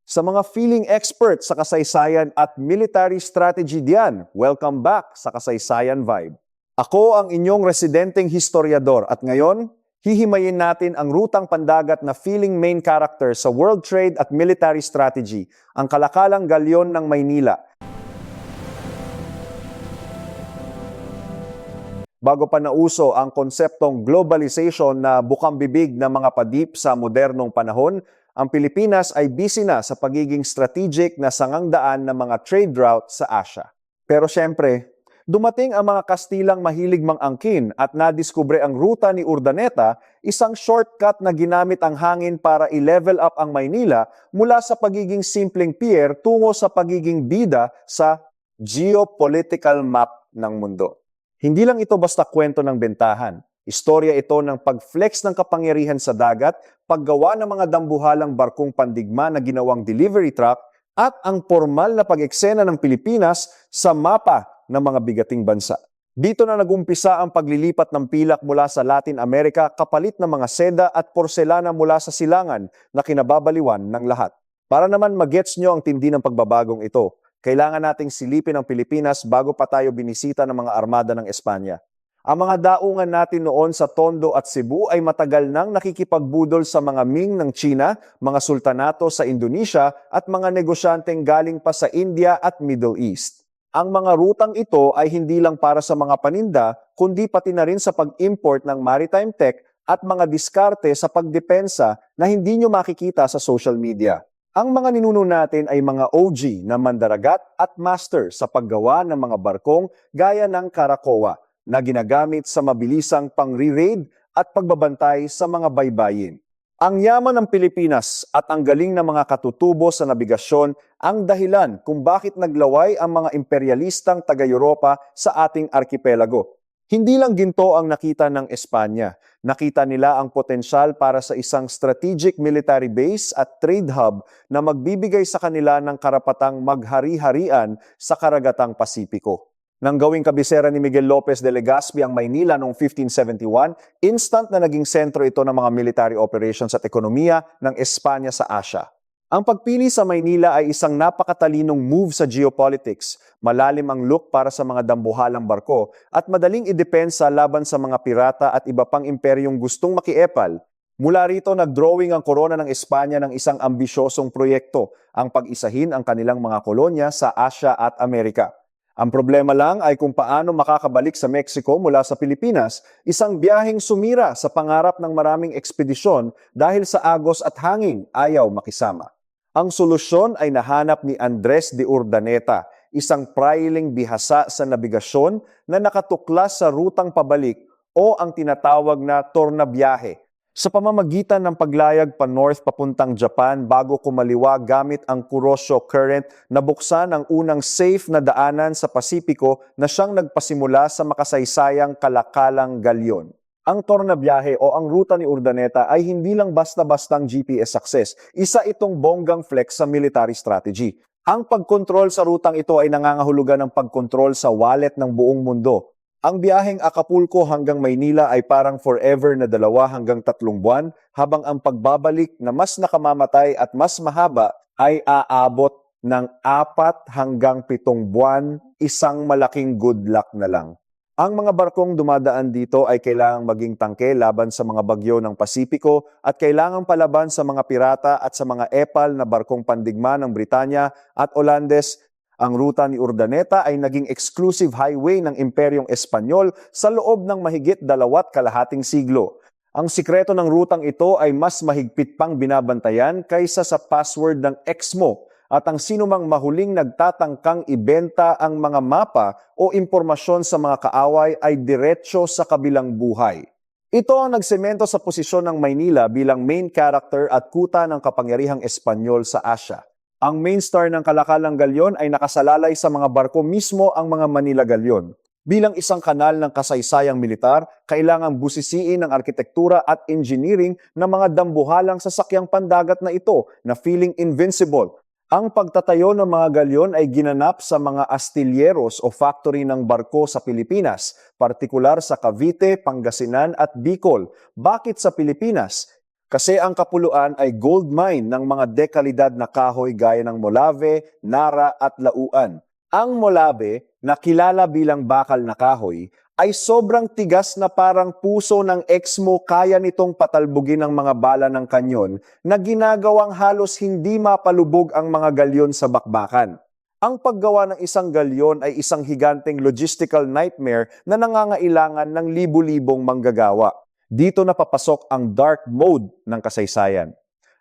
Sa mga feeling expert sa kasaysayan at military strategy diyan, welcome back sa Kasaysayan Vibe. Ako ang inyong residenteng historiador at ngayon, hihimayin natin ang rutang pandagat na feeling main character sa world trade at military strategy, ang kalakalang galyon ng Maynila. Bago pa nauso ang konseptong globalization na bukang bibig ng mga padip sa modernong panahon, ang Pilipinas ay busy na sa pagiging strategic na sangangdaan ng mga trade route sa Asia. Pero syempre, dumating ang mga Kastilang mahilig mangangkin at nadiskubre ang ruta ni Urdaneta, isang shortcut na ginamit ang hangin para i-level up ang Maynila mula sa pagiging simpleng pier tungo sa pagiging bida sa geopolitical map ng mundo. Hindi lang ito basta kwento ng bentahan. Istorya ito ng pag-flex ng kapangyarihan sa dagat, paggawa ng mga dambuhalang barkong pandigma na ginawang delivery truck, at ang formal na pag-eksena ng Pilipinas sa mapa ng mga bigating bansa. Dito na nagumpisa ang paglilipat ng pilak mula sa Latin America kapalit ng mga seda at porselana mula sa silangan na kinababaliwan ng lahat. Para naman magets nyo ang tindi ng pagbabagong ito, kailangan nating silipin ang Pilipinas bago pa tayo binisita ng mga armada ng Espanya. Ang mga daungan natin noon sa Tondo at Cebu ay matagal nang nakikipagbudol sa mga Ming ng China, mga sultanato sa Indonesia at mga negosyanteng galing pa sa India at Middle East. Ang mga rutang ito ay hindi lang para sa mga paninda, kundi pati na rin sa pag-import ng maritime tech at mga diskarte sa pagdepensa na hindi nyo makikita sa social media. Ang mga ninuno natin ay mga OG na mandaragat at master sa paggawa ng mga barkong gaya ng Caracoa na ginagamit sa mabilisang pang-re-raid at pagbabantay sa mga baybayin. Ang yaman ng Pilipinas at ang galing ng mga katutubo sa nabigasyon ang dahilan kung bakit naglaway ang mga imperialistang taga-Europa sa ating arkipelago. Hindi lang ginto ang nakita ng Espanya. Nakita nila ang potensyal para sa isang strategic military base at trade hub na magbibigay sa kanila ng karapatang maghari-harian sa karagatang Pasipiko. Nang gawing kabisera ni Miguel Lopez de Legazpi ang Maynila noong 1571, instant na naging sentro ito ng mga military operations at ekonomiya ng Espanya sa Asia. Ang pagpili sa Maynila ay isang napakatalinong move sa geopolitics, malalim ang look para sa mga dambuhalang barko at madaling idepensa laban sa mga pirata at iba pang imperyong gustong makiepal. Mula rito nagdrawing ang korona ng Espanya ng isang ambisyosong proyekto, ang pag-isahin ang kanilang mga kolonya sa Asia at Amerika. Ang problema lang ay kung paano makakabalik sa Mexico mula sa Pilipinas, isang biyaheng sumira sa pangarap ng maraming ekspedisyon dahil sa agos at hangin ayaw makisama. Ang solusyon ay nahanap ni Andres de Urdaneta, isang prailing bihasa sa nabigasyon na nakatuklas sa rutang pabalik o ang tinatawag na tornabiyahe. Sa pamamagitan ng paglayag pa north papuntang Japan bago kumaliwa gamit ang Kuroshio Current, nabuksan ang unang safe na daanan sa Pasipiko na siyang nagpasimula sa makasaysayang kalakalang galyon. Ang tornabiyahe o ang ruta ni Urdaneta ay hindi lang basta-bastang GPS success. Isa itong bonggang flex sa military strategy. Ang pagkontrol sa rutang ito ay nangangahulugan ng pagkontrol sa wallet ng buong mundo. Ang biyaheng Acapulco hanggang Maynila ay parang forever na 2 hanggang 3 buwan, habang ang pagbabalik na mas nakamamatay at mas mahaba ay aabot ng 4 hanggang 7 buwan, isang malaking good luck na lang. Ang mga barkong dumadaan dito ay kailangang maging tangke laban sa mga bagyo ng Pasipiko at kailangang palaban sa mga pirata at sa mga epal na barkong pandigma ng Britanya at Olandes. Ang ruta ni Urdaneta ay naging exclusive highway ng Imperyong Espanyol sa loob ng mahigit 2.5 siglo. Ang sikreto ng rutang ito ay mas mahigpit pang binabantayan kaysa sa password ng Exmo, at ang sinumang mahuling nagtatangkang ibenta ang mga mapa o impormasyon sa mga kaaway ay diretso sa kabilang buhay. Ito ang nagsemento sa posisyon ng Maynila bilang main character at kuta ng kapangyarihang Espanyol sa Asia. Ang main star ng kalakalang galyon ay nakasalalay sa mga barko mismo, ang mga Manila Galyon. Bilang isang kanal ng kasaysayang militar, kailangang busisiin ang arkitektura at engineering ng mga dambuhalang sasakyang pandagat na ito na feeling invincible. Ang pagtatayo ng mga galyon ay ginanap sa mga astilleros o factory ng barko sa Pilipinas, partikular sa Cavite, Pangasinan at Bicol. Bakit sa Pilipinas? Kasi ang Kapuluan ay gold mine ng mga dekalidad na kahoy gaya ng Molave, Nara at Lauan. Ang Molave, na kilala bilang bakal na kahoy, ay sobrang tigas na parang puso ng ex mo, kaya nitong patalbugin ang mga bala ng kanyon na ginagawang halos hindi mapalubog ang mga galyon sa bakbakan. Ang paggawa ng isang galyon ay isang higanteng logistical nightmare na nangangailangan ng libu-libong manggagawa. Dito na papasok ang dark mode ng kasaysayan.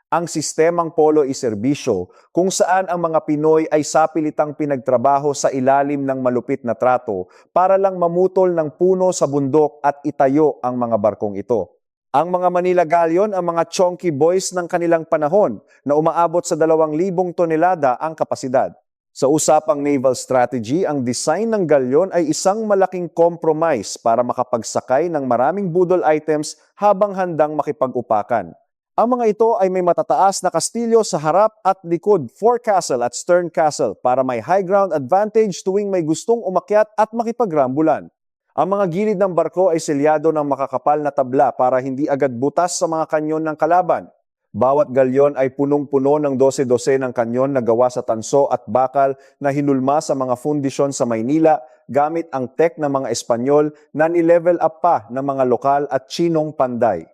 Ang sistemang polo iserbisyo kung saan ang mga Pinoy ay sapilitang pinagtrabaho sa ilalim ng malupit na trato para lang mamutol ng puno sa bundok at itayo ang mga barkong ito. Ang mga Manila Galleon ang mga chonky boys ng kanilang panahon na umaabot sa 2,000 tonelada ang kapasidad. Sa usapang naval strategy, ang design ng galyon ay isang malaking compromise para makapagsakay ng maraming budol items habang handang makipag-upakan. Ang mga ito ay may matataas na kastilyo sa harap at likod, forecastle at stern castle, para may high ground advantage tuwing may gustong umakyat at makipagrambulan. Ang mga gilid ng barko ay selyado ng makakapal na tabla para hindi agad butas sa mga kanyon ng kalaban. Bawat galyon ay punong-puno ng 12-12 ng kanyon na gawa sa tanso at bakal na hinulma sa mga fundisyon sa Maynila gamit ang tech ng mga Espanyol na ni-level up pa ng mga lokal at Chinong panday.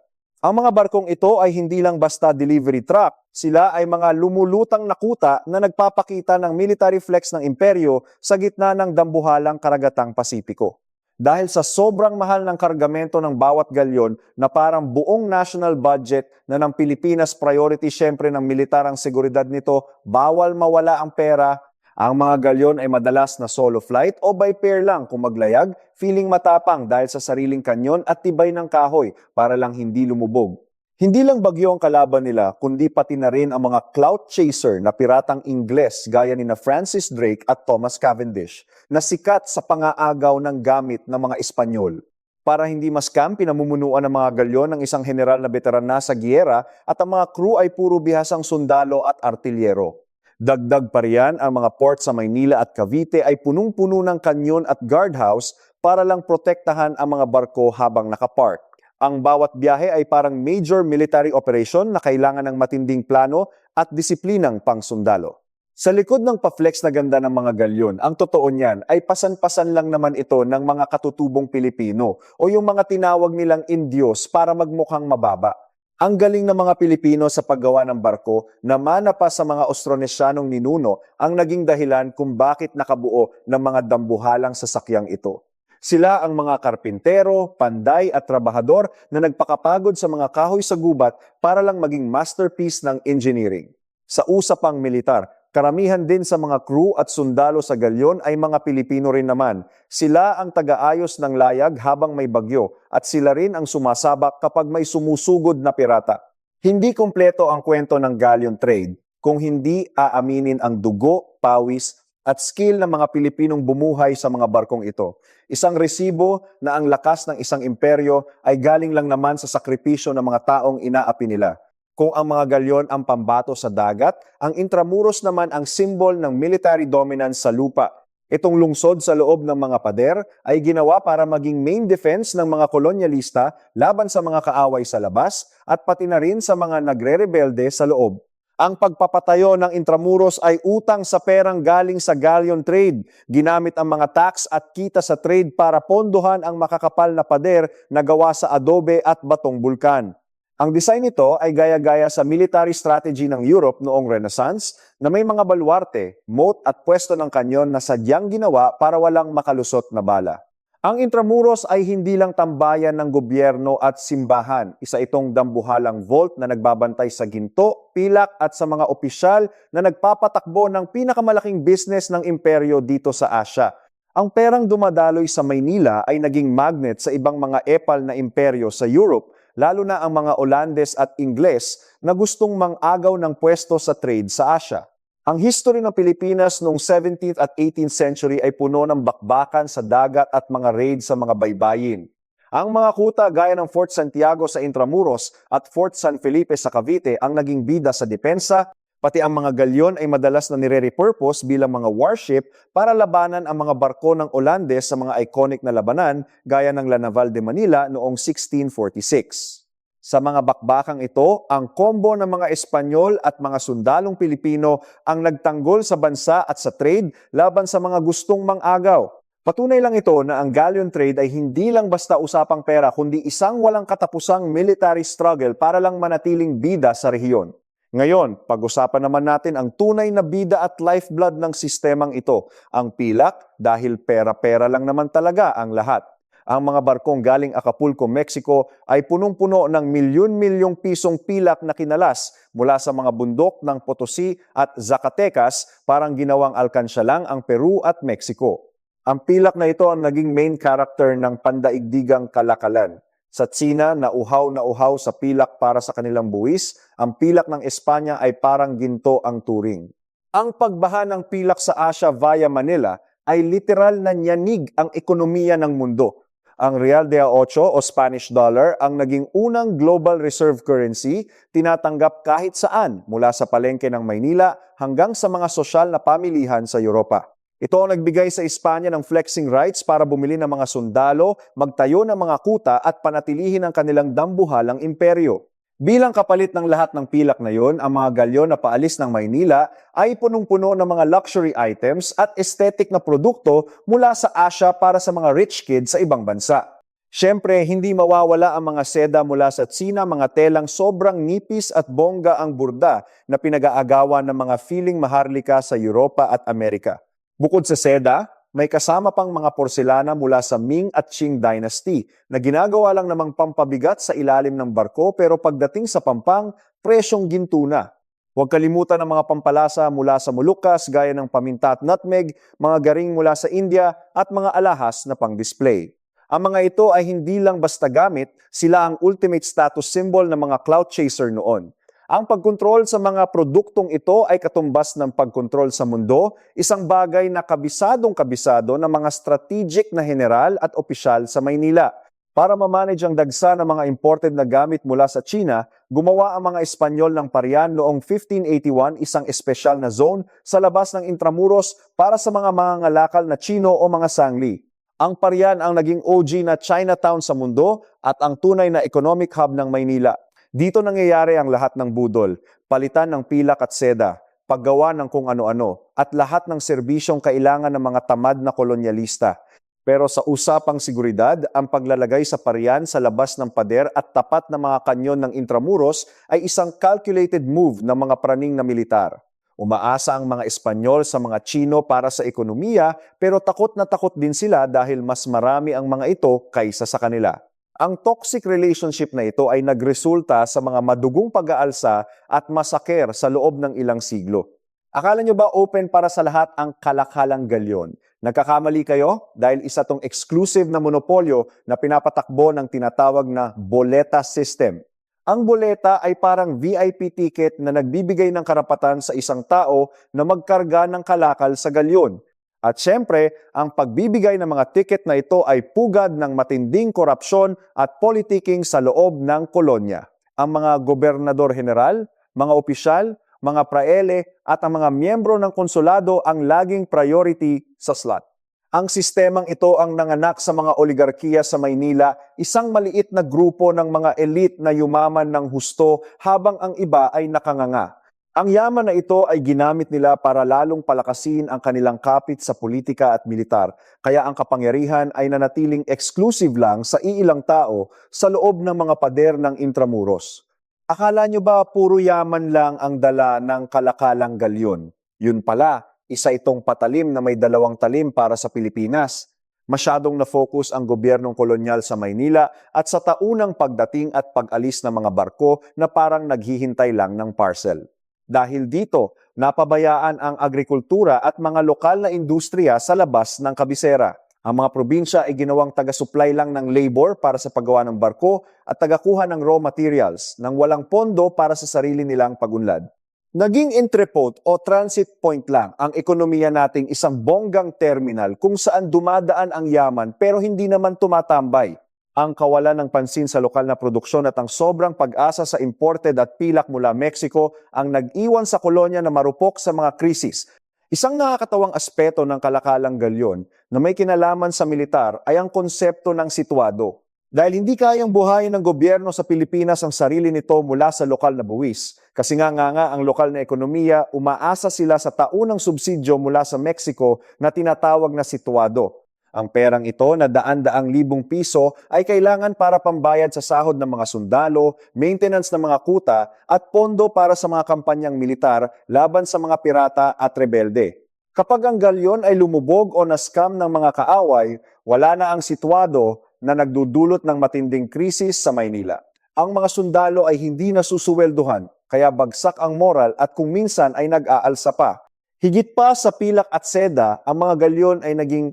Ang mga barkong ito ay hindi lang basta delivery truck, sila ay mga lumulutang na kuta na nagpapakita ng military flex ng imperyo sa gitna ng dambuhalang karagatang Pasipiko. Dahil sa sobrang mahal ng kargamento ng bawat galyon na parang buong national budget na ng Pilipinas, priority syempre ng militar ang seguridad nito, bawal mawala ang pera. Ang mga galyon ay madalas na solo flight o by pair lang kung maglayag, feeling matapang dahil sa sariling kanyon at tibay ng kahoy para lang hindi lumubog. Hindi lang bagyo ang kalaban nila, kundi pati na rin ang mga clout chaser na piratang Ingles gaya ni na Francis Drake at Thomas Cavendish na sikat sa pangaagaw ng gamit ng mga Espanyol. Para hindi ma-scam, pinamumunuan ng mga galyon ng isang general na veteran na sa giyera at ang mga crew ay puro bihasang sundalo at artilyero. Dagdag pa riyan, ang mga port sa Maynila at Cavite ay punong-puno ng kanyon at guardhouse para lang protektahan ang mga barko habang nakapark. Ang bawat biyahe ay parang major military operation na kailangan ng matinding plano at disiplinang pangsundalo. Sa likod ng pa-flex na ganda ng mga galyon, ang totoo niyan ay pasan-pasan lang naman ito ng mga katutubong Pilipino o yung mga tinawag nilang Indios para magmukhang mababa. Ang galing ng mga Pilipino sa paggawa ng barko na mana pa sa mga Austronesyanong ninuno ang naging dahilan kung bakit nakabuo ng mga dambuhalang sasakyang ito. Sila ang mga karpintero, panday at trabahador na nagpakapagod sa mga kahoy sa gubat para lang maging masterpiece ng engineering. Sa usapang militar, karamihan din sa mga crew at sundalo sa galyon ay mga Pilipino rin naman. Sila ang taga-ayos ng layag habang may bagyo at sila rin ang sumasabak kapag may sumusugod na pirata. Hindi kumpleto ang kwento ng galleon trade kung hindi aaminin ang dugo, pawis at skill ng mga Pilipinong bumuhay sa mga barkong ito. Isang resibo na ang lakas ng isang imperyo ay galing lang naman sa sakripisyo ng mga taong inaapi nila. Kung ang mga galyon ang pambato sa dagat, ang Intramuros naman ang simbol ng military dominance sa lupa. Itong lungsod sa loob ng mga pader ay ginawa para maging main defense ng mga kolonyalista laban sa mga kaaway sa labas at pati na rin sa mga nagre-rebelde sa loob. Ang pagpapatayo ng Intramuros ay utang sa perang galing sa galleon trade. Ginamit ang mga tax at kita sa trade para pondohan ang makakapal na pader na gawa sa adobe at batong bulkan. Ang design nito ay gaya-gaya sa military strategy ng Europe noong Renaissance na may mga baluarte, moat at pwesto ng kanyon na sadyang ginawa para walang makalusot na bala. Ang Intramuros ay hindi lang tambayan ng gobyerno at simbahan. Isa itong dambuhalang vault na nagbabantay sa ginto, pilak at sa mga opisyal na nagpapatakbo ng pinakamalaking business ng imperyo dito sa Asia. Ang perang dumadaloy sa Maynila ay naging magnet sa ibang mga epal na imperyo sa Europe, lalo na ang mga Olandes at Ingles na gustong mang-agaw ng pwesto sa trade sa Asia. Ang history ng Pilipinas noong 17th at 18th century ay puno ng bakbakan sa dagat at mga raid sa mga baybayin. Ang mga kuta gaya ng Fort Santiago sa Intramuros at Fort San Felipe sa Cavite ang naging bida sa depensa, pati ang mga galyon ay madalas na nire-repurpose bilang mga warship para labanan ang mga barko ng Olandes sa mga iconic na labanan gaya ng La Naval de Manila noong 1646. Sa mga bakbakang ito, ang kombo ng mga Espanyol at mga sundalong Pilipino ang nagtanggol sa bansa at sa trade laban sa mga gustong mang-agaw. Patunay lang ito na ang galleon trade ay hindi lang basta usapang pera kundi isang walang katapusang military struggle para lang manatiling bida sa rehiyon. Ngayon, pag-usapan naman natin ang tunay na bida at lifeblood ng sistemang ito, ang pilak, dahil pera-pera lang naman talaga ang lahat. Ang mga barkong galing Acapulco, Mexico ay punong-puno ng milyon-milyong pisong pilak na kinalas mula sa mga bundok ng Potosí at Zacatecas, parang ginawang alkansya lang ang Peru at Mexico. Ang pilak na ito ang naging main character ng pandaigdigang kalakalan. Sa Tsina, na uhaw sa pilak para sa kanilang buwis, ang pilak ng Espanya ay parang ginto ang turing. Ang pagbaha ng pilak sa Asia via Manila ay literal na nyanig ang ekonomiya ng mundo. Ang Real de 8 o Spanish dollar ang naging unang global reserve currency, tinatanggap kahit saan mula sa palengke ng Maynila hanggang sa mga sosyal na pamilihan sa Europa. Ito ang nagbigay sa Espanya ng flexing rights para bumili ng mga sundalo, magtayo ng mga kuta at panatilihin ang kanilang dambuhalang imperyo. Bilang kapalit ng lahat ng pilak na yon, ang mga galyon na paalis ng Maynila ay punong-puno ng mga luxury items at aesthetic na produkto mula sa Asia para sa mga rich kids sa ibang bansa. Siyempre, hindi mawawala ang mga seda mula sa Tsina, mga telang sobrang nipis at bongga ang burda na pinag-aagawan ng mga feeling maharlika sa Europa at Amerika. Bukod sa seda, may kasama pang mga porselana mula sa Ming at Qing Dynasty na ginagawa lang namang pampabigat sa ilalim ng barko pero pagdating sa pampang, presyong ginto na. Huwag kalimutan ang mga pampalasa mula sa Moluccas gaya ng paminta at nutmeg, mga garing mula sa India at mga alahas na pang-display. Ang mga ito ay hindi lang basta gamit, sila ang ultimate status symbol ng mga clout chaser noon. Ang pagkontrol sa mga produktong ito ay katumbas ng pagkontrol sa mundo, isang bagay na kabisadong-kabisado ng mga strategic na general at opisyal sa Maynila. Para mamanage ang dagsa ng mga imported na gamit mula sa China, gumawa ang mga Espanyol ng Parian noong 1581, isang espesyal na zone sa labas ng Intramuros para sa mga mangangalakal na Chino o mga Sangli. Ang Parian ang naging OG na Chinatown sa mundo at ang tunay na economic hub ng Maynila. Dito nangyayari ang lahat ng budol, palitan ng pilak at seda, paggawa ng kung ano-ano, at lahat ng serbisyong kailangan ng mga tamad na kolonyalista. Pero sa usapang seguridad, ang paglalagay sa Parian sa labas ng pader at tapat na mga kanyon ng Intramuros ay isang calculated move ng mga praning na militar. Umaasa ang mga Espanyol sa mga Chino para sa ekonomiya, pero takot na takot din sila dahil mas marami ang mga ito kaysa sa kanila. Ang toxic relationship na ito ay nagresulta sa mga madugong pag-aalsa at masaker sa loob ng ilang siglo. Akala nyo ba open para sa lahat ang kalakalang galyon? Nagkakamali kayo dahil isa tong exclusive na monopolyo na pinapatakbo ng tinatawag na boleta system. Ang boleta ay parang VIP ticket na nagbibigay ng karapatan sa isang tao na magkarga ng kalakal sa galyon. At syempre, ang pagbibigay ng mga ticket na ito ay pugad ng matinding korupsyon at politiking sa loob ng kolonya. Ang mga gobernador general, mga opisyal, mga praele at ang mga miyembro ng konsulado ang laging priority sa slot. Ang sistemang ito ang nanganak sa mga oligarkiya sa Maynila, isang maliit na grupo ng mga elite na yumaman ng husto habang ang iba ay nakanganga. Ang yaman na ito ay ginamit nila para lalong palakasin ang kanilang kapit sa politika at militar, kaya ang kapangyarihan ay nanatiling exclusive lang sa iilang tao sa loob ng mga pader ng Intramuros. Akala nyo ba puro yaman lang ang dala ng kalakalang galyon? Yun pala, isa itong patalim na may dalawang talim para sa Pilipinas. Masyadong na-focus ang gobyernong kolonyal sa Maynila at sa taunang pagdating at pag-alis ng mga barko na parang naghihintay lang ng parcel. Dahil dito, napabayaan ang agrikultura at mga lokal na industriya sa labas ng kabisera. Ang mga probinsya ay ginawang taga-supply lang ng labor para sa paggawa ng barko at tagakuha ng raw materials nang walang pondo para sa sarili nilang pagunlad. Naging entrepot o transit point lang ang ekonomiya nating isang bonggang terminal kung saan dumadaan ang yaman pero hindi naman tumatambay. Ang kawalan ng pansin sa lokal na produksyon at ang sobrang pag-asa sa imported at pilak mula Mexico ang nag-iwan sa kolonya na marupok sa mga krisis. Isang nakakatawang aspeto ng kalakalang galyon na may kinalaman sa militar ay ang konsepto ng sitwado. Dahil hindi kayang buhayin ng gobyerno sa Pilipinas ang sarili nito mula sa lokal na buwis. Kasi nga ang lokal na ekonomiya, umaasa sila sa taunang subsidyo mula sa Mexico na tinatawag na situado. Ang perang ito na daan-daang libong piso ay kailangan para pambayad sa sahod ng mga sundalo, maintenance ng mga kuta at pondo para sa mga kampanyang militar laban sa mga pirata at rebelde. Kapag ang galyon ay lumubog o na-scam ng mga kaaway, wala na ang situado na nagdudulot ng matinding krisis sa Maynila. Ang mga sundalo ay hindi nasusuwelduhan, kaya bagsak ang moral at kung minsan ay nag-aalsa pa. Higit pa sa pilak at seda, ang mga galyon ay naging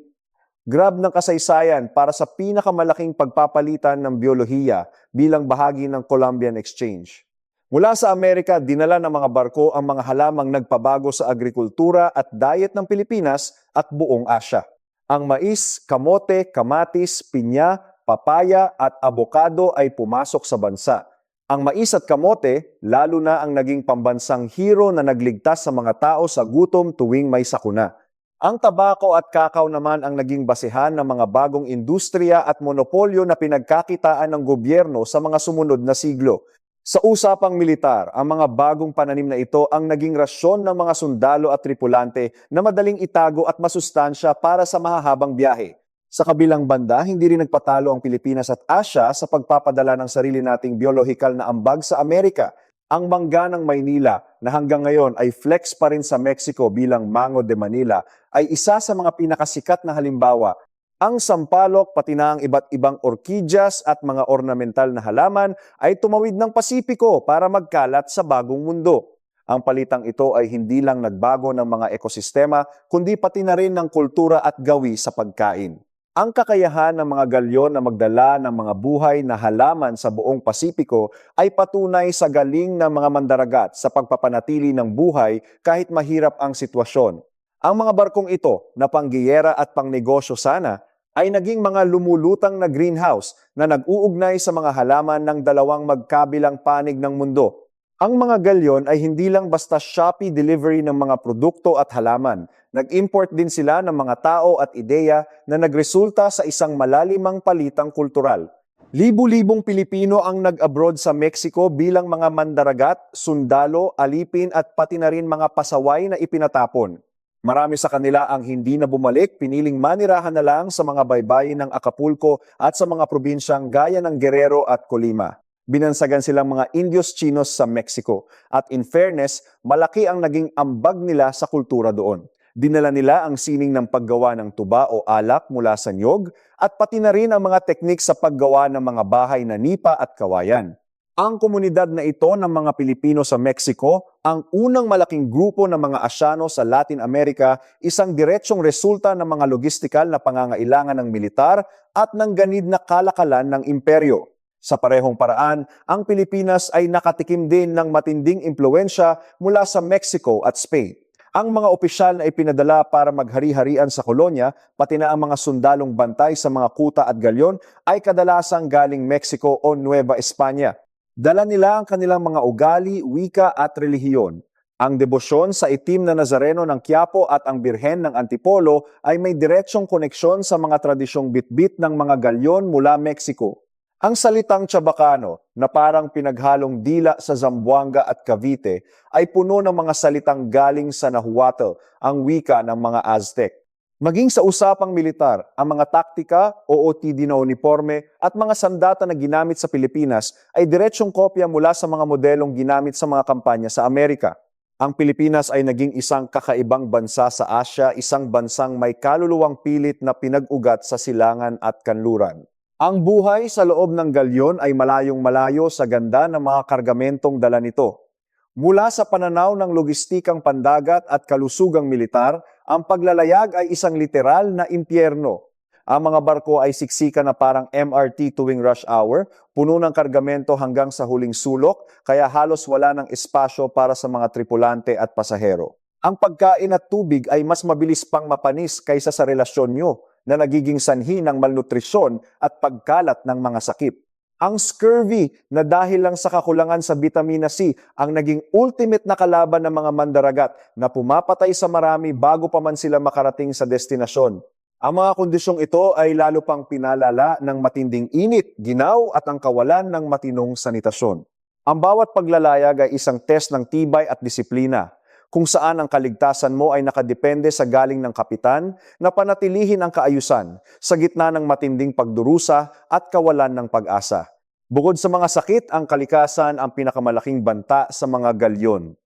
grab ng kasaysayan para sa pinakamalaking pagpapalitan ng biolohiya bilang bahagi ng Columbian Exchange. Mula sa Amerika, dinala ng mga barko ang mga halamang nagpabago sa agrikultura at diet ng Pilipinas at buong Asya. Ang mais, kamote, kamatis, pinya, papaya at abokado ay pumasok sa bansa. Ang mais at kamote, lalo na ang naging pambansang hero na nagligtas sa mga tao sa gutom tuwing may sakuna. Ang tabako at kakao naman ang naging basehan ng mga bagong industriya at monopolyo na pinagkakitaan ng gobyerno sa mga sumunod na siglo. Sa usapang militar, ang mga bagong pananim na ito ang naging rasyon ng mga sundalo at tripulante na madaling itago at masustansya para sa mahahabang biyahe. Sa kabilang banda, hindi rin nagpatalo ang Pilipinas at Asya sa pagpapadala ng sarili nating biolohikal na ambag sa Amerika. Ang mangga ng Maynila, na hanggang ngayon ay flex pa rin sa Mexico bilang Mango de Manila, ay isa sa mga pinakasikat na halimbawa. Ang sampalok pati na ang iba't ibang orkidyas at mga ornamental na halaman ay tumawid ng Pasipiko para magkalat sa bagong mundo. Ang palitang ito ay hindi lang nagbago ng mga ekosistema, kundi pati na rin ng kultura at gawi sa pagkain. Ang kakayahan ng mga galyon na magdala ng mga buhay na halaman sa buong Pasipiko ay patunay sa galing ng mga mandaragat sa pagpapanatili ng buhay kahit mahirap ang sitwasyon. Ang mga barkong ito na panggiyera at pangnegosyo sana ay naging mga lumulutang na greenhouse na nag-uugnay sa mga halaman ng dalawang magkabilang panig ng mundo. Ang mga galyon ay hindi lang basta Shopee delivery ng mga produkto at halaman. Nag-import din sila ng mga tao at ideya na nagresulta sa isang malalimang palitang kultural. Libu-libong Pilipino ang nag-abroad sa Mexico bilang mga mandaragat, sundalo, alipin at pati na rin mga pasaway na ipinatapon. Marami sa kanila ang hindi na bumalik, piniling manirahan na lang sa mga baybayin ng Acapulco at sa mga probinsyang gaya ng Guerrero at Colima. Binansagan silang mga Indios-Chinos sa Mexico at in fairness, malaki ang naging ambag nila sa kultura doon. Dinala nila ang sining ng paggawa ng tuba o alak mula sa niyog at pati na rin ang mga teknik sa paggawa ng mga bahay na nipa at kawayan. Ang komunidad na ito ng mga Pilipino sa Mexico, ang unang malaking grupo ng mga Asyano sa Latin America, isang diretsyong resulta ng mga logistikal na pangangailangan ng militar at ng ganid na kalakalan ng imperyo. Sa parehong paraan, ang Pilipinas ay nakatikim din ng matinding impluensya mula sa Mexico at Spain. Ang mga opisyal na ipinadala para maghari-harian sa kolonya, pati na ang mga sundalong bantay sa mga kuta at galyon, ay kadalasang galing Mexico o Nueva España. Dala nila ang kanilang mga ugali, wika at relihiyon. Ang debosyon sa itim na Nazareno ng Quiapo at ang Birhen ng Antipolo ay may diretsyong koneksyon sa mga tradisyong bitbit ng mga galyon mula Mexico. Ang salitang Chabacano, na parang pinaghalong dila sa Zamboanga at Cavite, ay puno ng mga salitang galing sa Nahuatl, ang wika ng mga Aztec. Maging sa usapang militar, ang mga taktika, OOTD na uniforme at mga sandata na ginamit sa Pilipinas ay diretsyong kopya mula sa mga modelong ginamit sa mga kampanya sa Amerika. Ang Pilipinas ay naging isang kakaibang bansa sa Asya, isang bansang may kaluluwang pilit na pinag-ugat sa silangan at kanluran. Ang buhay sa loob ng galyon ay malayong-malayo sa ganda ng mga kargamentong dala nito. Mula sa pananaw ng logistikang pandagat at kalusugang militar, ang paglalayag ay isang literal na impyerno. Ang mga barko ay siksika na parang MRT tuwing rush hour, puno ng kargamento hanggang sa huling sulok, kaya halos wala ng espasyo para sa mga tripulante at pasahero. Ang pagkain at tubig ay mas mabilis pang mapanis kaysa sa relasyon nyo, na nagiging sanhi ng malnutrisyon at pagkalat ng mga sakit. Ang scurvy na dahil lang sa kakulangan sa vitamina C ang naging ultimate na kalaban ng mga mandaragat na pumapatay sa marami bago pa man sila makarating sa destinasyon. Ang mga kondisyong ito ay lalo pang pinalala ng matinding init, ginaw at ang kawalan ng matinong sanitasyon. Ang bawat paglalayag ay isang test ng tibay at disiplina, kung saan ang kaligtasan mo ay nakadepende sa galing ng kapitan na panatilihin ang kaayusan sa gitna ng matinding pagdurusa at kawalan ng pag-asa. Bukod sa mga sakit, ang kalikasan ang pinakamalaking banta sa mga galyon.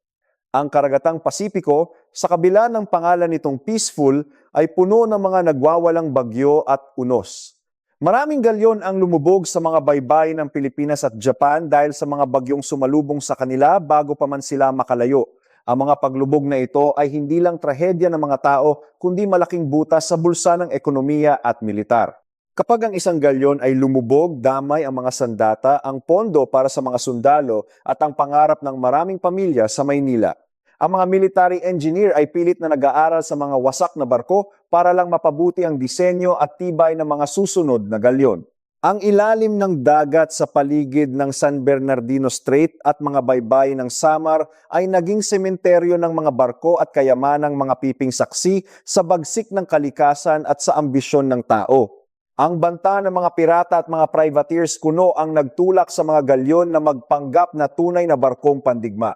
Ang karagatang Pasipiko, sa kabila ng pangalan nitong peaceful, ay puno ng mga nagwawalang bagyo at unos. Maraming galyon ang lumubog sa mga baybay ng Pilipinas at Japan dahil sa mga bagyong sumalubong sa kanila bago pa man sila makalayo. Ang mga paglubog na ito ay hindi lang trahedya ng mga tao, kundi malaking butas sa bulsa ng ekonomiya at militar. Kapag ang isang galyon ay lumubog, damay ang mga sandata, ang pondo para sa mga sundalo at ang pangarap ng maraming pamilya sa Maynila. Ang mga military engineer ay pilit na nag-aaral sa mga wasak na barko para lang mapabuti ang disenyo at tibay ng mga susunod na galyon. Ang ilalim ng dagat sa paligid ng San Bernardino Strait at mga baybay ng Samar ay naging sementeryo ng mga barko at kayamanang mga piping saksi sa bagsik ng kalikasan at sa ambisyon ng tao. Ang banta ng mga pirata at mga privateers kuno ang nagtulak sa mga galyon na magpanggap na tunay na barkong pandigma.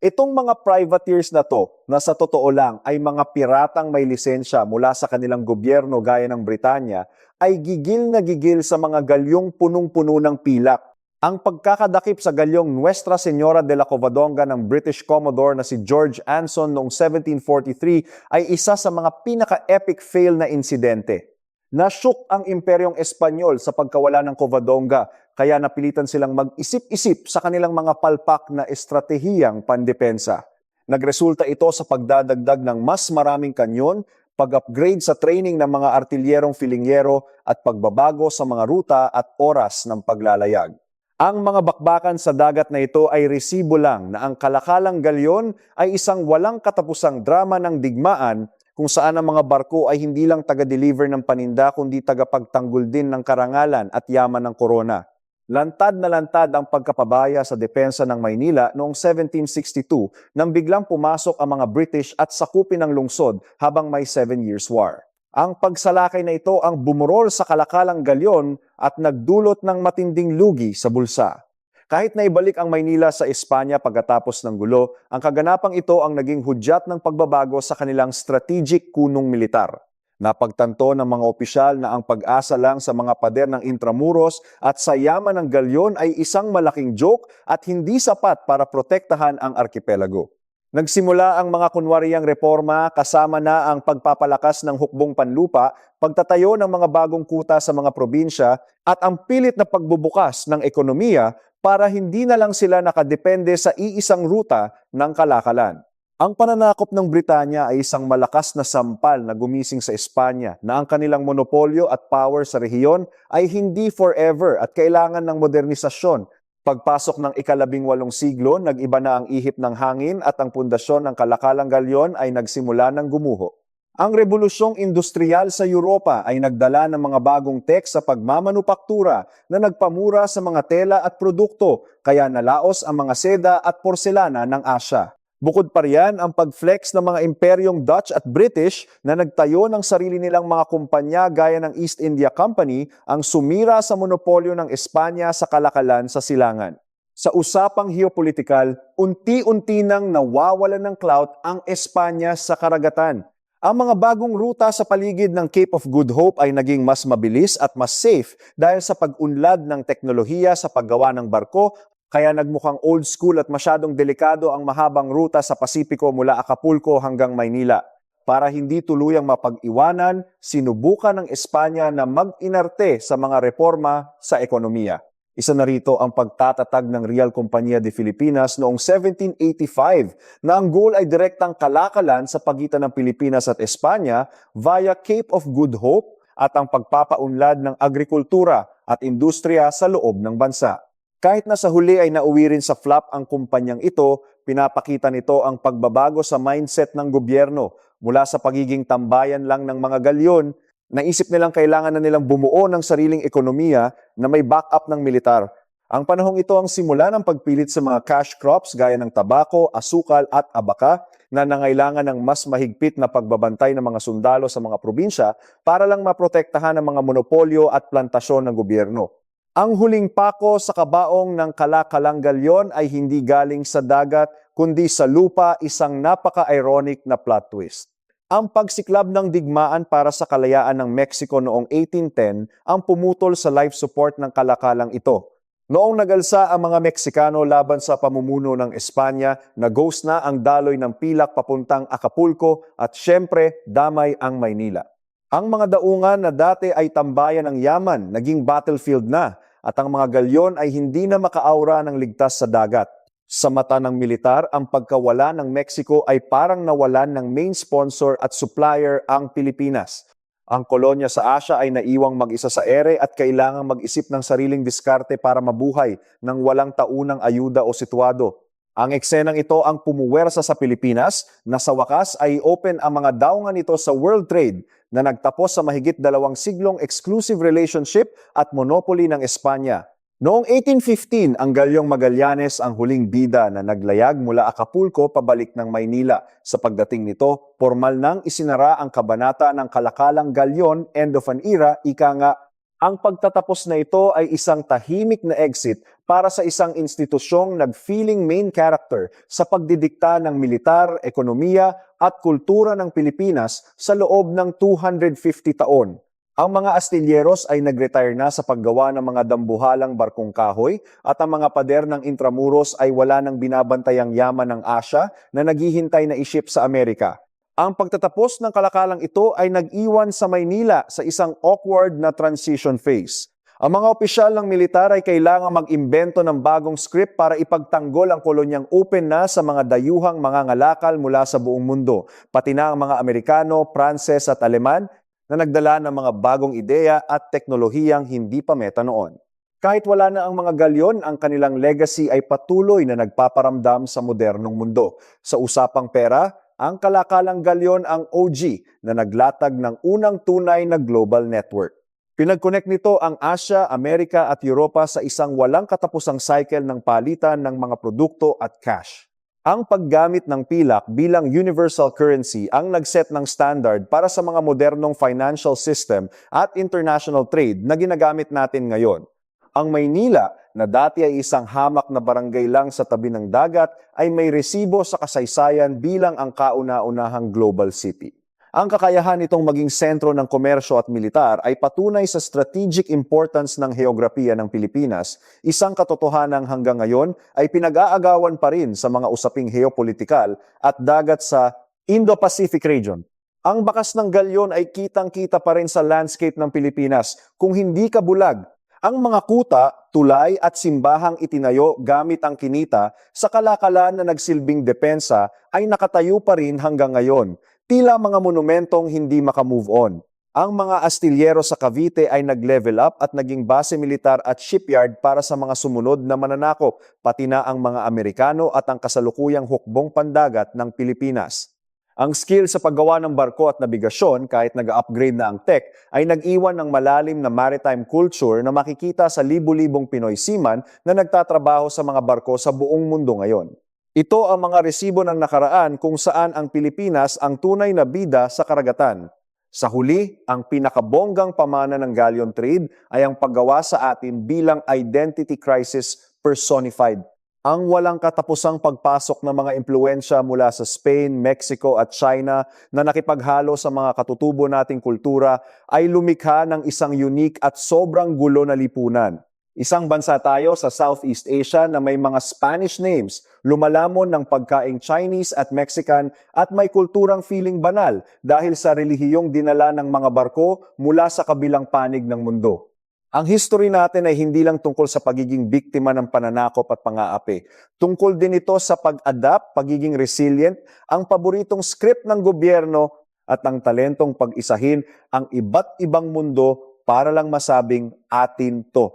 Itong mga privateers na to, na sa totoo lang ay mga piratang may lisensya mula sa kanilang gobyerno gaya ng Britanya, ay gigil na gigil sa mga galyong punong-puno ng pilak. Ang pagkakadakip sa galyong Nuestra Señora de la Covadonga ng British Commodore na si George Anson noong 1743 ay isa sa mga pinaka-epic fail na insidente. Nasyok ang Imperyong Espanyol sa pagkawala ng Covadonga, kaya napilitan silang mag-isip-isip sa kanilang mga palpak na estratehiyang pandepensa. Nagresulta ito sa pagdadagdag ng mas maraming kanyon, pag-upgrade sa training ng mga artilyerong filingyero at pagbabago sa mga ruta at oras ng paglalayag. Ang mga bakbakan sa dagat na ito ay resibo lang na ang kalakalang galyon ay isang walang katapusang drama ng digmaan kung saan ang mga barko ay hindi lang taga-deliver ng paninda kundi tagapagtanggol din ng karangalan at yaman ng korona. Lantad na lantad ang pagkapabaya sa depensa ng Maynila noong 1762 nang biglang pumasok ang mga British at sakupin ang lungsod habang may 7 Years' War. Ang pagsalakay na ito ang bumurol sa kalakalang galyon at nagdulot ng matinding lugi sa bulsa. Kahit na ibalik ang Maynila sa Espanya pagkatapos ng gulo, ang kaganapang ito ang naging hudyat ng pagbabago sa kanilang strategic kunong militar. Napagtanto ng mga opisyal na ang pag-asa lang sa mga pader ng Intramuros at sa yaman ng galyon ay isang malaking joke at hindi sapat para protektahan ang arkipelago. Nagsimula ang mga kunwariyang reforma kasama na ang pagpapalakas ng hukbong panlupa, pagtatayo ng mga bagong kuta sa mga probinsya at ang pilit na pagbubukas ng ekonomiya para hindi na lang sila nakadepende sa iisang ruta ng kalakalan. Ang pananakop ng Britanya ay isang malakas na sampal na gumising sa Espanya na ang kanilang monopolyo at power sa rehiyon ay hindi forever at kailangan ng modernisasyon. Pagpasok ng ika-18 siglo, nag-iba na ang ihip ng hangin at ang pundasyon ng kalakalang galyon ay nagsimula ng gumuho. Ang revolusyong industrial sa Europa ay nagdala ng mga bagong tech sa pagmamanupaktura na nagpamura sa mga tela at produkto, kaya nalaos ang mga seda at porselana ng Asya. Bukod pa riyan ang pag-flex ng mga imperyong Dutch at British na nagtayo ng sarili nilang mga kumpanya gaya ng East India Company ang sumira sa monopolyo ng Espanya sa kalakalan sa silangan. Sa usapang geopolitikal, unti-unti nang nawawalan ng clout ang Espanya sa karagatan. Ang mga bagong ruta sa paligid ng Cape of Good Hope ay naging mas mabilis at mas safe dahil sa pag-unlad ng teknolohiya sa paggawa ng barko, kaya nagmukhang old school at masyadong delikado ang mahabang ruta sa Pasipiko mula Acapulco hanggang Maynila. Para hindi tuluyang mapag-iwanan, sinubukan ng Espanya na mag-inarte sa mga reforma sa ekonomiya. Isa na rito ang pagtatatag ng Real Compañía de Filipinas noong 1785 na ang goal ay direktang kalakalan sa pagitan ng Pilipinas at Espanya via Cape of Good Hope at ang pagpapaunlad ng agrikultura at industriya sa loob ng bansa. Kahit na sa huli ay nauwi rin sa flop ang kumpanyang ito, pinapakita nito ang pagbabago sa mindset ng gobyerno mula sa pagiging tambayan lang ng mga galyon. Naisip nilang kailangan na nilang bumuo ng sariling ekonomiya na may backup ng militar. Ang panahong ito ang simula ng pagpilit sa mga cash crops gaya ng tabako, asukal at abaka na nangailangan ng mas mahigpit na pagbabantay ng mga sundalo sa mga probinsya para lang maprotektahan ang mga monopolyo at plantasyon ng gobyerno. Ang huling pako sa kabaong ng kalakalang galyon ay hindi galing sa dagat kundi sa lupa, isang napaka-ironic na plot twist. Ang pagsiklab ng digmaan para sa kalayaan ng Mexico noong 1810 ang pumutol sa life support ng kalakalang ito. Noong nagalsa ang mga Meksikano laban sa pamumuno ng Espanya, nag-ghost na ang daloy ng pilak papuntang Acapulco at syempre damay ang Maynila. Ang mga daungan na dati ay tambayan ng yaman, naging battlefield na, at ang mga galyon ay hindi na makaaura ng ligtas sa dagat. Sa mata ng militar, ang pagkawala ng Mexico ay parang nawalan ng main sponsor at supplier ang Pilipinas. Ang kolonya sa Asia ay naiwang mag-isa sa ere at kailangang mag-isip ng sariling diskarte para mabuhay nang walang taunang ayuda o situado. Ang eksenang ito ang pumuwersa sa Pilipinas na sa wakas ay open ang mga daungan nito sa world trade na nagtapos sa mahigit 2 siglong exclusive relationship at monopoly ng Espanya. Noong 1815, ang Galyong Magallanes ang huling bida na naglayag mula Acapulco pabalik ng Maynila. Sa pagdating nito, formal nang isinara ang kabanata ng Kalakalang Galyon, end of an era, ika nga. Ang pagtatapos na ito ay isang tahimik na exit para sa isang institusyong nag-feeling main character sa pagdidikta ng militar, ekonomiya at kultura ng Pilipinas sa loob ng 250 taon. Ang mga Astilyeros ay nag-retire na sa paggawa ng mga dambuhalang barkong kahoy at ang mga pader ng Intramuros ay wala nang binabantayang yaman ng Asia na naghihintay na iship sa Amerika. Ang pagtatapos ng kalakalang ito ay nag-iwan sa Maynila sa isang awkward na transition phase. Ang mga opisyal ng militar ay kailangang mag-imbento ng bagong script para ipagtanggol ang kolonyang open na sa mga dayuhang mga ngalakal mula sa buong mundo, pati na ang mga Amerikano, Pranses at Aleman na nagdala ng mga bagong ideya at teknolohiyang hindi pa meta noon. Kahit wala na ang mga galyon, ang kanilang legacy ay patuloy na nagpaparamdam sa modernong mundo. Sa usapang pera, ang Kalakalang Galyon ang OG na naglatag ng unang tunay na global network. Pinag-connect nito ang Asia, Amerika at Europa sa isang walang katapusang cycle ng palitan ng mga produkto at cash. Ang paggamit ng pilak bilang universal currency ang nagset ng standard para sa mga modernong financial system at international trade na ginagamit natin ngayon. Ang Maynila, na dati ay isang hamak na barangay lang sa tabi ng dagat, ay may resibo sa kasaysayan bilang ang kauna-unahang global city. Ang kakayahan nitong maging sentro ng komersyo at militar ay patunay sa strategic importance ng heograpiya ng Pilipinas, isang katotohanang hanggang ngayon ay pinag-aagawan pa rin sa mga usaping geopolitikal at dagat sa Indo-Pacific region. Ang bakas ng galyon ay kitang-kita pa rin sa landscape ng Pilipinas kung hindi ka bulag. Ang mga kuta, tulay at simbahang itinayo gamit ang kinita sa kalakalan na nagsilbing depensa ay nakatayo pa rin hanggang ngayon. Tila mga monumentong hindi makamove on. Ang mga Astillero sa Cavite ay nag-level up at naging base militar at shipyard para sa mga sumunod na mananakop, pati na ang mga Amerikano at ang kasalukuyang hukbong pandagat ng Pilipinas. Ang skill sa paggawa ng barko at nabigasyon, kahit nag-upgrade na ang tech, ay nag-iwan ng malalim na maritime culture na makikita sa libu-libong Pinoy seaman na nagtatrabaho sa mga barko sa buong mundo ngayon. Ito ang mga resibo ng nakaraan kung saan ang Pilipinas ang tunay na bida sa karagatan. Sa huli, ang pinakabonggang pamana ng galleon trade ay ang paggawa sa atin bilang identity crisis personified. Ang walang katapusang pagpasok ng mga impluensya mula sa Spain, Mexico at China na nakipaghalo sa mga katutubo nating kultura ay lumikha ng isang unique at sobrang gulo na lipunan. Isang bansa tayo sa Southeast Asia na may mga Spanish names, lumalamon ng pagkaing Chinese at Mexican at may kulturang feeling banal dahil sa relihiyong dinala ng mga barko mula sa kabilang panig ng mundo. Ang history natin ay hindi lang tungkol sa pagiging biktima ng pananakop at pang-aapi. Tungkol din ito sa pag-adapt, pagiging resilient, ang paboritong script ng gobyerno at ang talentong pag-isahin ang iba't ibang mundo para lang masabing atin to.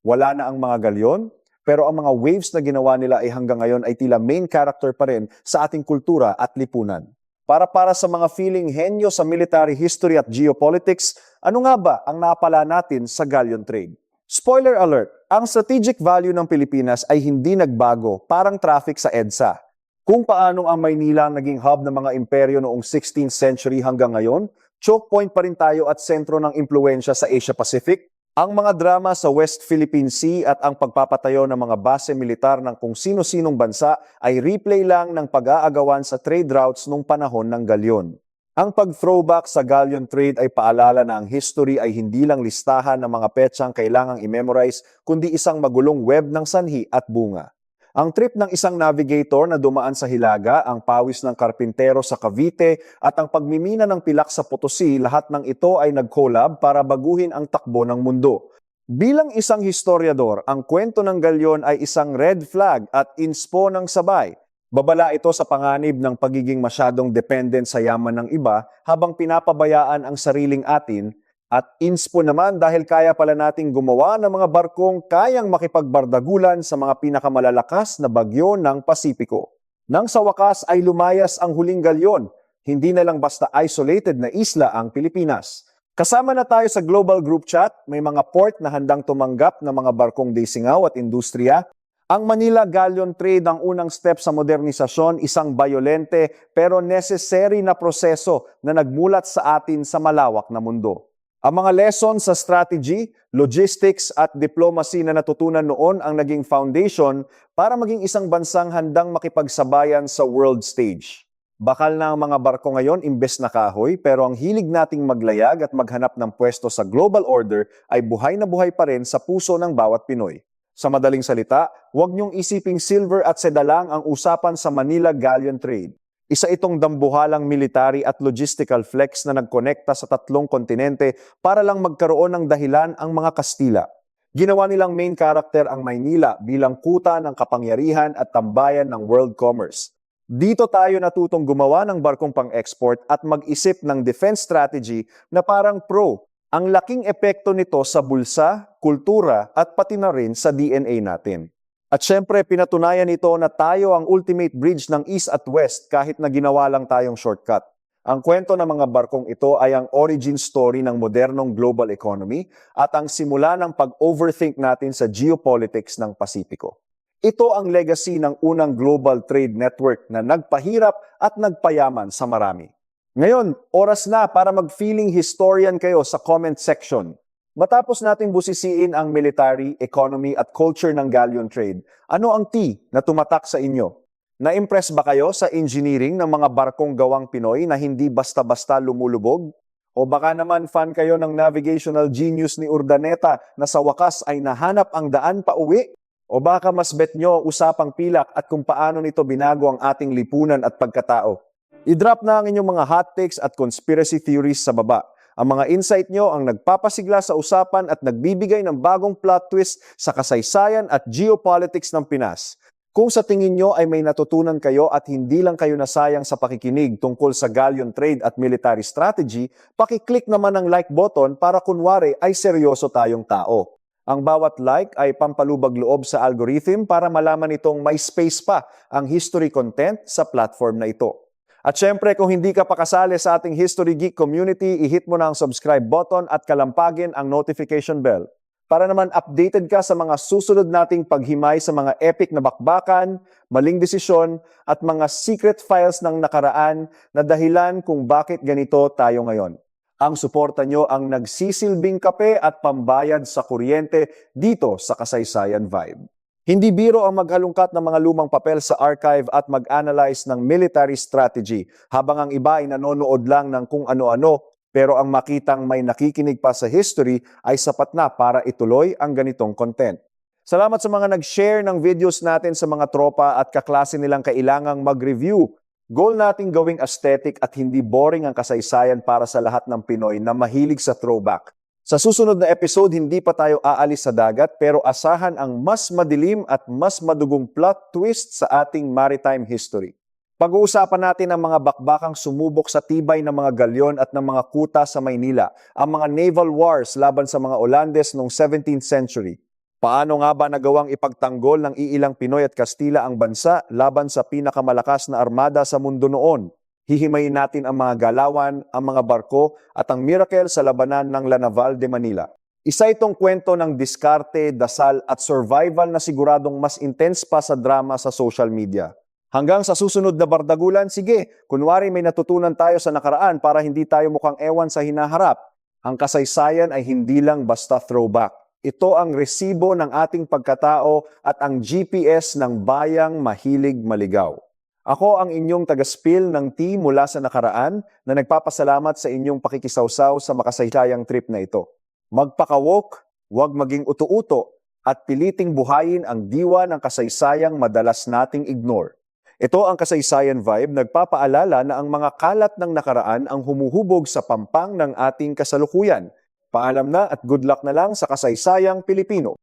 Wala na ang mga galyon, pero ang mga waves na ginawa nila ay hanggang ngayon ay tila main character pa rin sa ating kultura at lipunan. Para sa mga feeling henyo sa military history at geopolitics, ano nga ba ang napala natin sa galleon trade? Spoiler alert, Ang strategic value ng Pilipinas ay hindi nagbago, parang traffic sa EDSA. Kung paanong ang Maynila ang naging hub ng mga imperyo noong 16th century hanggang ngayon, choke point pa rin tayo at sentro ng impluensya sa Asia Pacific. Ang mga drama sa West Philippine Sea at ang pagpapatayo ng mga base militar ng kung sino-sinong bansa ay replay lang ng pag-aagawan sa trade routes nung panahon ng galyon. Ang pag-throwback sa galleon trade ay paalala na ang history ay hindi lang listahan ng mga petsang kailangang i-memorize, kundi isang magulong web ng sanhi at bunga. Ang trip ng isang navigator na dumaan sa Hilaga, ang pawis ng karpintero sa Cavite, at ang pagmimina ng pilak sa Potosi, lahat ng ito ay nag-collab para baguhin ang takbo ng mundo. Bilang isang historiador, ang kwento ng galyon ay isang red flag at inspo ng sabay. Babala ito sa panganib ng pagiging masyadong dependent sa yaman ng iba habang pinapabayaan ang sariling atin, at inspo naman dahil kaya pala nating gumawa ng mga barkong kayang makipagbardagulan sa mga pinakamalalakas na bagyo ng Pasipiko. Nang sa wakas ay lumayas ang huling galyon, hindi na lang basta isolated na isla ang Pilipinas. Kasama na tayo sa global group chat, may mga port na handang tumanggap ng mga barkong desingaw at industriya. Ang Manila Galleon Trade ang unang step sa modernisasyon, isang bayolente pero necessary na proseso na nagmulat sa atin sa malawak na mundo. Ang mga lessons sa strategy, logistics at diplomacy na natutunan noon ang naging foundation para maging isang bansang handang makipagsabayan sa world stage. Bakal na ang mga barko ngayon imbes na kahoy, pero ang hilig nating maglayag at maghanap ng pwesto sa global order ay buhay na buhay pa rin sa puso ng bawat Pinoy. Sa madaling salita, huwag niyong isiping silver at seda lang ang usapan sa Manila Galleon Trade. Isa itong dambuhalang military at logistical flex na nagkonekta sa tatlong kontinente para lang magkaroon ng dahilan ang mga Kastila. Ginawa nilang main character ang Maynila bilang kuta ng kapangyarihan at tambayan ng world commerce. Dito tayo natutong gumawa ng barkong pang-export at mag-isip ng defense strategy na parang pro. Ang laking epekto nito sa bulsa, kultura at pati na rin sa DNA natin. At syempre, pinatunayan ito na tayo ang ultimate bridge ng East at West kahit na ginawa lang tayong shortcut. Ang kwento ng mga barkong ito ay ang origin story ng modernong global economy at ang simula ng pag-overthink natin sa geopolitics ng Pasipiko. Ito ang legacy ng unang global trade network na nagpahirap at nagpayaman sa marami. Ngayon, oras na para mag-feeling historian kayo sa comment section. Matapos nating busisiin ang military, economy at culture ng galleon trade, ano ang T na tumatak sa inyo? Na-impress ba kayo sa engineering ng mga barkong gawang Pinoy na hindi basta-basta lumulubog? O baka naman fan kayo ng navigational genius ni Urdaneta na sa wakas ay nahanap ang daan pa uwi? O baka mas bet nyo usapang pilak at kung paano nito binago ang ating lipunan at pagkatao? I-drop na ang inyong mga hot takes at conspiracy theories sa baba. Ang mga insight nyo ang nagpapasigla sa usapan at nagbibigay ng bagong plot twist sa kasaysayan at geopolitics ng Pinas. Kung sa tingin nyo ay may natutunan kayo at hindi lang kayo nasayang sa pakikinig tungkol sa galleon trade at military strategy, pakiclick naman ang like button para kunwari ay seryoso tayong tao. Ang bawat like ay pampalubag loob sa algorithm para malaman itong may space pa ang history content sa platform na ito. At syempre, kung hindi ka pa kasali sa ating History Geek community, i-hit mo na ang subscribe button at kalampagin ang notification bell para naman updated ka sa mga susunod nating paghimay sa mga epic na bakbakan, maling desisyon at mga secret files ng nakaraan na dahilan kung bakit ganito tayo ngayon. Ang suporta nyo ang nagsisilbing kape at pambayad sa kuryente dito sa Kasaysayan Vibe. Hindi biro ang maghalungkat ng mga lumang papel sa archive at mag-analyze ng military strategy habang ang iba ay nanonood lang ng kung ano-ano, pero ang makitang may nakikinig pa sa history ay sapat na para ituloy ang ganitong content. Salamat sa mga nag-share ng videos natin sa mga tropa at kaklase nilang kailangang mag-review. Goal nating gawing aesthetic at hindi boring ang kasaysayan para sa lahat ng Pinoy na mahilig sa throwback. Sa susunod na episode, hindi pa tayo aalis sa dagat pero asahan ang mas madilim at mas madugong plot twist sa ating maritime history. Pag-uusapan natin ang mga bakbakang sumubok sa tibay ng mga galyon at ng mga kuta sa Maynila, ang mga naval wars laban sa mga Olandes noong 17th century. Paano nga ba nagawang ipagtanggol ng iilang Pinoy at Kastila ang bansa laban sa pinakamalakas na armada sa mundo noon? Hihimayin natin ang mga galawan, ang mga barko at ang miracle sa labanan ng La Naval de Manila. Isa itong kwento ng diskarte, dasal at survival na siguradong mas intense pa sa drama sa social media. Hanggang sa susunod na bardagulan, sige, kunwari may natutunan tayo sa nakaraan para hindi tayo mukhang ewan sa hinaharap. Ang kasaysayan ay hindi lang basta throwback. Ito ang resibo ng ating pagkatao at ang GPS ng bayang mahilig maligaw. Ako ang inyong taga-spill ng tea mula sa nakaraan na nagpapasalamat sa inyong pakikisawsaw sa makasaysayang trip na ito. Magpaka-woke, huwag maging uto-uto, at piliting buhayin ang diwa ng kasaysayang madalas nating ignore. Ito ang Kasaysayan Vibe, nagpapaalala na ang mga kalat ng nakaraan ang humuhubog sa pampang ng ating kasalukuyan. Paalam na at good luck na lang sa kasaysayang Pilipino.